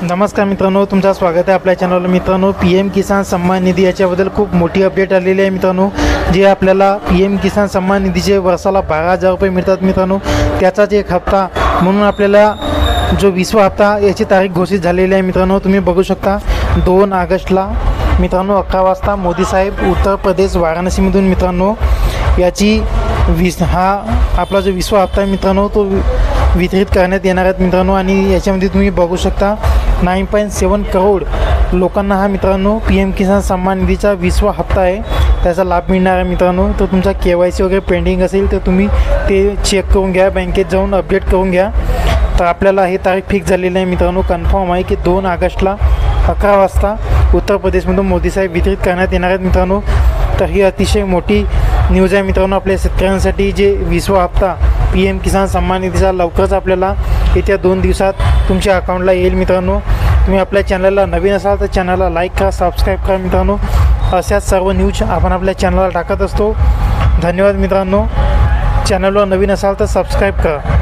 नमस्कार मित्रांनो, तुमचं स्वागत आहे आपल्या चॅनलवर। मित्रांनो, PM किसान सम्मान निधी याच्याबद्दल खूप मोठी अपडेट आलेली आहे मित्रांनो। जे आपल्याला PM किसान सम्मान निधीचे वर्षाला 12,000 रुपये मिळतात मित्रांनो। त्याचाच एक हप्ता म्हणून आपल्याला जो 20वा हप्ता याची तारीख घोषित झालेली आहे मित्रांनो। तुम्ही बघू शकता 2 ऑगस्टला मित्रांनो 11 वाजता मोदी साहेब उत्तर प्रदेश वाराणसीमधून मित्रांनो याची हा आपला जो 20वा हप्ता आहे मित्रांनो तो वितरित करण्यात येणार आहेत मित्रांनो। आणि याच्यामध्ये तुम्ही बघू शकता 9.7 करोड लोकांना हा मित्रांनो PM किसान सम्मान निधीचा 20वा हप्ता आहे, त्याचा लाभ मिळणार आहे मित्रांनो। तर तुमचा KYC वगैरे पेंडिंग असेल तर तुम्ही ते चेक करून घ्या, बँकेत जाऊन अपडेट करून घ्या। तर आपल्याला हे तारीख फिक्स झालेली आहे मित्रांनो, कन्फर्म आहे की 2 ऑगस्टला 11 वाजता उत्तर प्रदेशमधून मोदी साहेब वितरित करण्यात येणार आहेत मित्रांनो। तर ही अतिशय मोठी न्यूज आहे मित्रांनो आपल्या शेतकऱ्यांसाठी। जे 20वा हप्ता PM किसान सम्मान निधीचा लवकरच आपल्याला येत्या 2 दिवसात तुमच्या अकाउंटला येईल मित्रांनो। तुम्ही आपल्या चॅनलला नवीन असाल तर चॅनलला लाईक करा, सबस्क्राईब करा मित्रांनो। अशाच सर्व न्यूज आपण आपल्या चॅनलला टाकत असतो। धन्यवाद मित्रांनो। चॅनलवर नवीन असाल तर सबस्क्राईब करा।